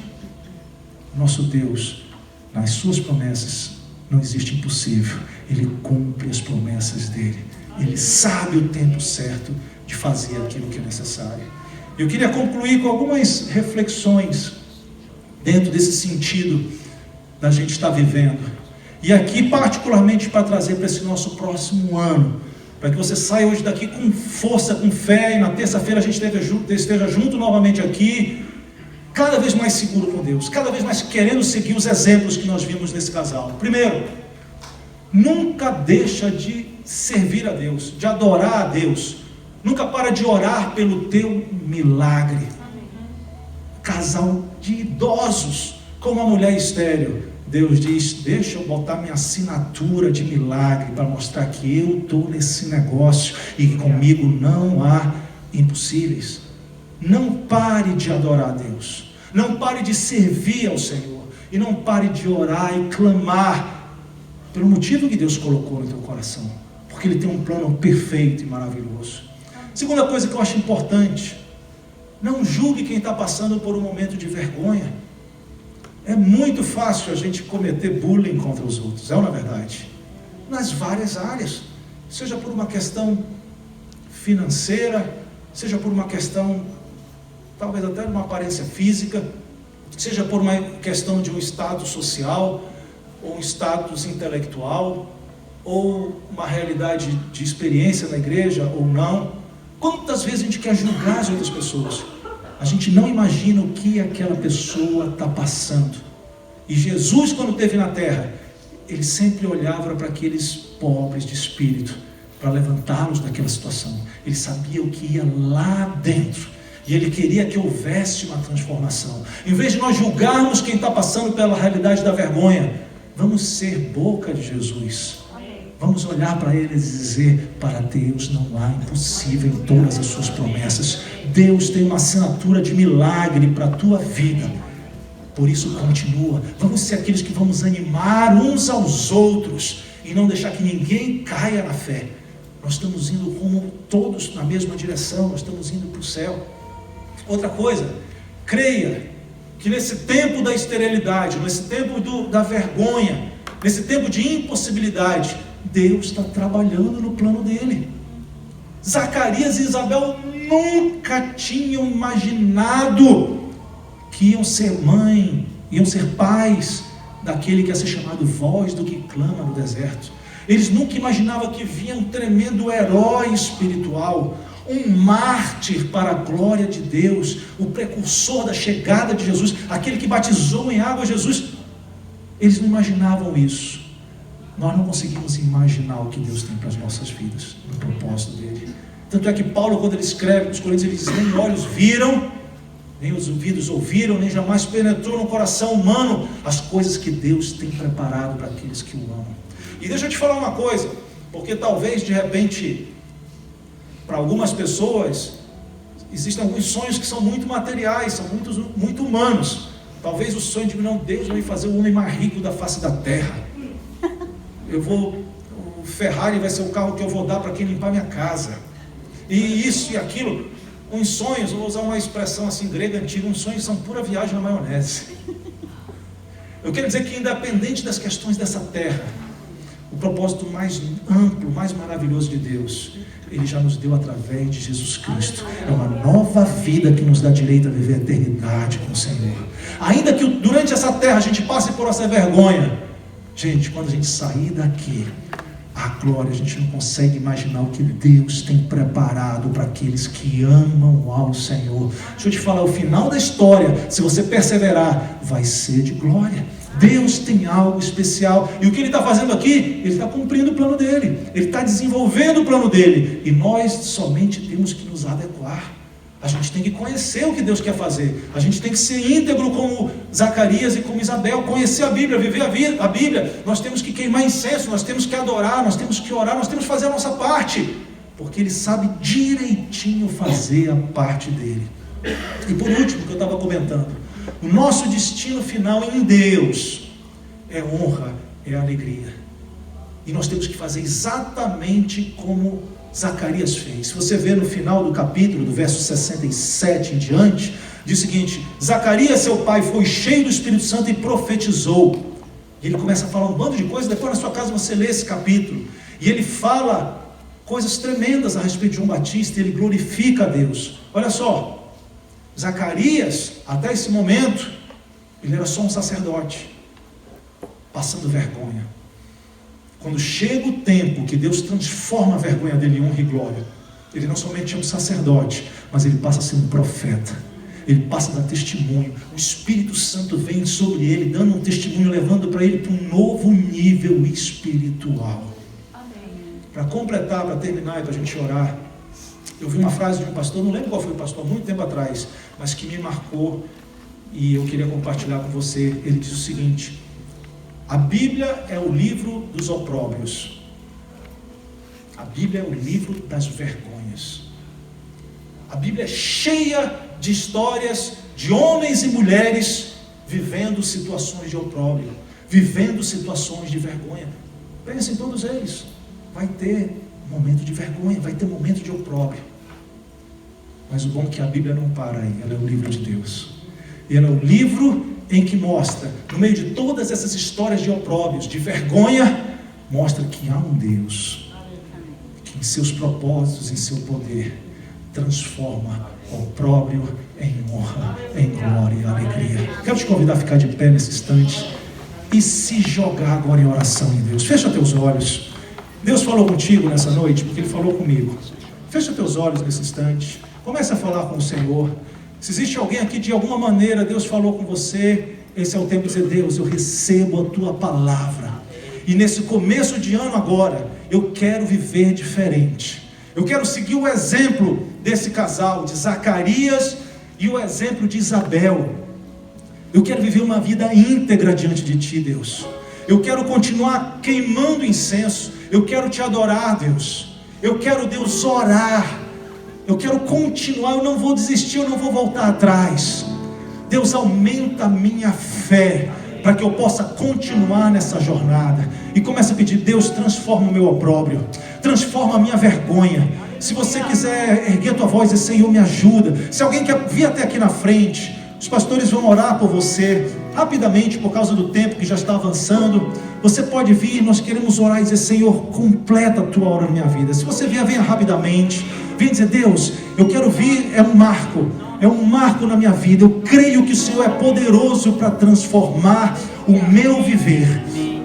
Nosso Deus, nas suas promessas não existe impossível. Ele cumpre as promessas dele. Ele sabe o tempo certo de fazer aquilo que é necessário. Eu queria concluir com algumas reflexões dentro desse sentido da gente estar vivendo. E aqui particularmente para trazer para esse nosso próximo ano, para que você saia hoje daqui com força, com fé, e na terça-feira a gente esteja junto novamente aqui, cada vez mais seguro com Deus, cada vez mais querendo seguir os exemplos que nós vimos nesse casal. Primeiro, nunca deixa de servir a Deus, de adorar a Deus. Nunca para de orar pelo teu milagre. Casal de idosos, como a mulher estéril, Deus diz: deixa eu botar minha assinatura de milagre, para mostrar que eu estou nesse negócio e que comigo não há impossíveis. Não pare de adorar a Deus, não pare de servir ao Senhor, e não pare de orar e clamar pelo motivo que Deus colocou no teu coração, porque Ele tem um plano perfeito e maravilhoso. Segunda coisa que eu acho importante: Não julgue quem está passando por um momento de vergonha. É muito fácil a gente cometer bullying contra os outros, é ou não é verdade? Nas várias áreas, seja por uma questão financeira, seja por uma questão, talvez até de uma aparência física, seja por uma questão de um status social, ou um status intelectual, ou uma realidade de experiência na igreja, ou não. Quantas vezes a gente quer julgar as outras pessoas? A gente não imagina o que aquela pessoa está passando. E Jesus, quando esteve na terra, ele sempre olhava para aqueles pobres de espírito, para levantá-los daquela situação. Ele sabia o que ia lá dentro, e ele queria que houvesse uma transformação. Em vez de nós julgarmos quem está passando pela realidade da vergonha, vamos ser boca de Jesus. Vamos olhar para ele e dizer: para Deus não há impossível em todas as suas promessas. Deus tem uma assinatura de milagre para a tua vida. Por isso continua. Vamos ser aqueles que vamos animar uns aos outros e não deixar que ninguém caia na fé. Nós estamos indo rumo todos na mesma direção, nós estamos indo para o céu. Outra coisa, creia que nesse tempo da esterilidade, nesse tempo da vergonha, nesse tempo de impossibilidade, Deus está trabalhando no plano dele. Zacarias e Isabel nunca tinham imaginado que iam ser mãe, iam ser pais daquele que ia ser chamado voz do que clama no deserto. Eles nunca imaginavam que vinha um tremendo herói espiritual, um mártir para a glória de Deus, o precursor da chegada de Jesus, aquele que batizou em água Jesus. Eles não imaginavam isso. Nós não conseguimos imaginar o que Deus tem para as nossas vidas, no propósito dele. Tanto é que Paulo, quando ele escreve nos Coríntios, ele diz: nem olhos viram, nem os ouvidos ouviram, nem jamais penetrou no coração humano as coisas que Deus tem preparado para aqueles que o amam. E deixa eu te falar uma coisa, porque talvez de repente, para algumas pessoas, existem alguns sonhos que são muito materiais, são muito humanos. Talvez o sonho de não, Deus vai fazer o homem mais rico da face da terra. O Ferrari vai ser o carro que eu vou dar para quem limpar minha casa. E isso e aquilo. Uns sonhos, vou usar uma expressão assim grega antiga, uns sonhos são pura viagem na maionese. Eu quero dizer que independente das questões dessa terra, o propósito mais amplo, mais maravilhoso de Deus, Ele já nos deu através de Jesus Cristo. É uma nova vida que nos dá direito a viver a eternidade com o Senhor. Ainda que durante essa terra a gente passe por essa vergonha, gente, quando a gente sair daqui, a glória, a gente não consegue imaginar o que Deus tem preparado para aqueles que amam ao Senhor. Deixa eu te falar, o final da história, se você perseverar, vai ser de glória. Deus tem algo especial, e o que Ele está fazendo aqui? Ele está cumprindo o plano dele, Ele está desenvolvendo o plano dele, e nós somente temos que nos adequar. A gente tem que conhecer o que Deus quer fazer, a gente tem que ser íntegro como Zacarias e como Isabel, conhecer a Bíblia, viver a Bíblia. Nós temos que queimar incenso, nós temos que adorar, nós temos que orar, nós temos que fazer a nossa parte, porque Ele sabe direitinho fazer a parte dele. E por último, que eu estava comentando, o nosso destino final em Deus é honra, é alegria, e nós temos que fazer exatamente como Zacarias fez. Se você ver no final do capítulo, do verso 67 em diante, diz o seguinte: Zacarias, seu pai, foi cheio do Espírito Santo e profetizou. E ele começa a falar um bando de coisas. Depois na sua casa você lê esse capítulo, e ele fala coisas tremendas a respeito de João Batista, e ele glorifica a Deus. Olha só, Zacarias, até esse momento, ele era só um sacerdote, passando vergonha. Quando chega o tempo que Deus transforma a vergonha dele em honra e glória, ele não somente é um sacerdote, mas ele passa a ser um profeta. Ele passa a dar testemunho. O Espírito Santo vem sobre ele, dando um testemunho, levando para ele para um novo nível espiritual. Para completar, para terminar e para a gente orar, eu vi uma frase de um pastor, não lembro qual foi o pastor, há muito tempo atrás, mas que me marcou e eu queria compartilhar com você. Ele diz o seguinte: a Bíblia é o livro dos opróbrios, a Bíblia é o livro das vergonhas. A Bíblia é cheia de histórias de homens e mulheres vivendo situações de opróbrio, vivendo situações de vergonha. Pense em todos eles. Vai ter momento de vergonha, vai ter momento de opróbrio. Mas o bom é que a Bíblia não para aí, ela é o livro de Deus. E ela é o livro em que mostra, no meio de todas essas histórias de opróbrios, de vergonha, mostra que há um Deus que em seus propósitos, em seu poder, transforma o opróbrio em honra, em glória e alegria. Quero te convidar a ficar de pé nesse instante e se jogar agora em oração em Deus. Fecha teus olhos. Deus falou contigo nessa noite, porque Ele falou comigo. Fecha teus olhos nesse instante. Comece a falar com o Senhor. Se existe alguém aqui, de alguma maneira, Deus falou com você, esse é o tempo de dizer: Deus, eu recebo a Tua palavra. E nesse começo de ano agora, eu quero viver diferente. Eu quero seguir o exemplo desse casal, de Zacarias, e o exemplo de Isabel. Eu quero viver uma vida íntegra diante de Ti, Deus. Eu quero continuar queimando incenso. Eu quero Te adorar, Deus. Eu quero, Deus, orar. Eu quero continuar, eu não vou desistir, eu não vou voltar atrás. Deus, aumenta a minha fé, para que eu possa continuar nessa jornada. E começa a pedir: Deus, transforma o meu opróbrio, transforma a minha vergonha. Se você quiser erguer a tua voz e dizer: Senhor, me ajuda. Se alguém quer vir até aqui na frente, os pastores vão orar por você, rapidamente, por causa do tempo que já está avançando. Você pode vir, nós queremos orar e dizer: Senhor, completa a tua obra na minha vida. Se você vier, venha rapidamente. Venha dizer: Deus, eu quero vir, é um marco na minha vida. Eu creio que o Senhor é poderoso para transformar o meu viver.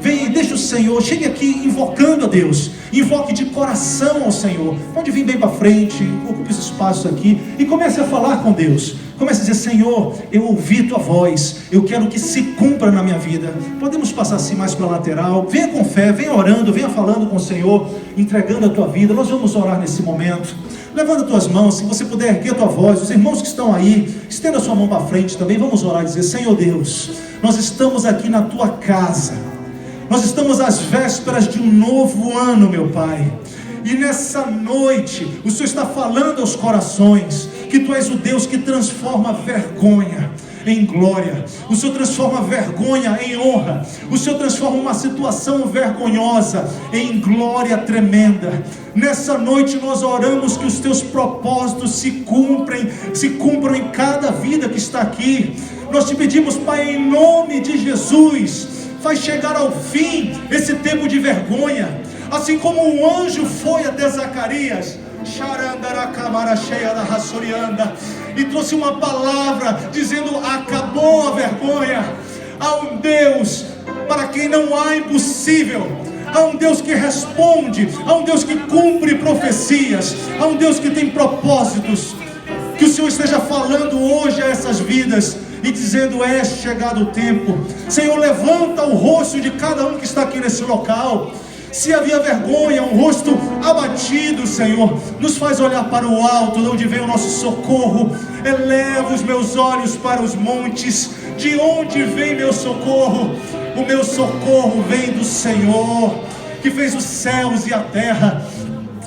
Venha e deixa o Senhor, chegue aqui invocando a Deus, invoque de coração ao Senhor. Pode vir bem para frente, ocupe esse espaço aqui e comece a falar com Deus. Comece a dizer: Senhor, eu ouvi Tua voz, eu quero que se cumpra na minha vida. Podemos passar assim mais para a lateral. Venha com fé, venha orando, venha falando com o Senhor, entregando a tua vida. Nós vamos orar nesse momento. Levanta as tuas mãos, se você puder erguer a tua voz. Os irmãos que estão aí, estenda a sua mão para frente também. Vamos orar e dizer: Senhor Deus, nós estamos aqui na Tua casa. Nós estamos às vésperas de um novo ano, meu Pai. E nessa noite, o Senhor está falando aos corações que Tu és o Deus que transforma vergonha em glória. O Senhor transforma vergonha em honra. O Senhor transforma uma situação vergonhosa em glória tremenda. Nessa noite nós oramos que os Teus propósitos se cumpram em cada vida que está aqui. Nós Te pedimos, Pai, em nome de Jesus, faz chegar ao fim esse tempo de vergonha. Assim como um anjo foi até Zacarias e trouxe uma palavra dizendo: acabou a vergonha. Há um Deus para quem não há impossível. Há um Deus que responde, há um Deus que cumpre profecias, há um Deus que tem propósitos. Que o Senhor esteja falando hoje a essas vidas e dizendo: é chegado o tempo. Senhor, levanta o rosto de cada um que está aqui nesse local. Se havia vergonha, um rosto abatido, Senhor, nos faz olhar para o alto, de onde vem o nosso socorro. Eleva os meus olhos para os montes. De onde vem meu socorro? O meu socorro vem do Senhor, que fez os céus e a terra.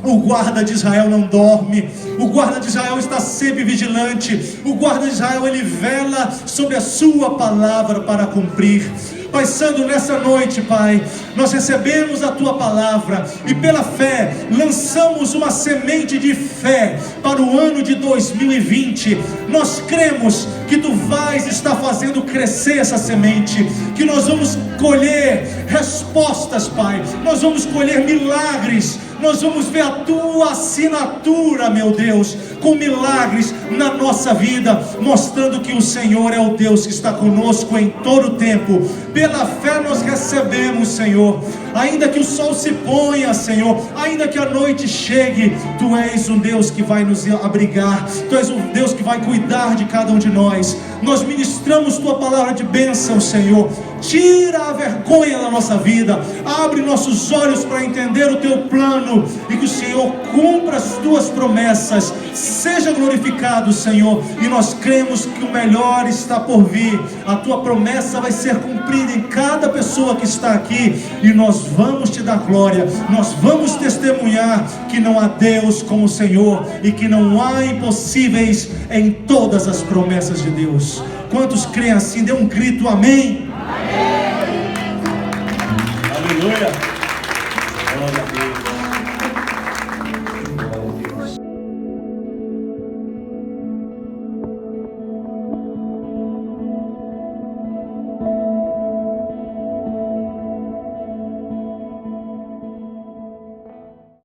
O guarda de Israel não dorme. O guarda de Israel está sempre vigilante. O guarda de Israel, ele vela sobre a sua palavra para cumprir. Pai Santo, nessa noite, Pai, nós recebemos a Tua palavra e pela fé lançamos uma semente de fé para o ano de 2020. Nós cremos que Tu vais estar fazendo crescer essa semente, que nós vamos colher respostas, Pai. Nós vamos colher milagres. Nós vamos ver a Tua assinatura, meu Deus, com milagres na nossa vida, mostrando que o Senhor é o Deus que está conosco em todo o tempo. Pela fé nós recebemos, Senhor. Ainda que o sol se ponha, Senhor, ainda que a noite chegue, Tu és um Deus que vai nos abrigar. Tu és um Deus que vai cuidar de cada um de nós. Nós ministramos Tua palavra de bênção, Senhor. Tira a vergonha da nossa vida. Abre nossos olhos para entender o Teu plano e que o Senhor cumpra as Tuas promessas. Seja glorificado, Senhor. E nós cremos que o melhor está por vir. A Tua promessa vai ser cumprida em cada pessoa que está aqui. E nós vamos Te dar glória. Nós vamos testemunhar que não há Deus como o Senhor e que não há impossíveis em todas as promessas de Deus. Quantos creem assim? Dê um grito, amém. Aleluia.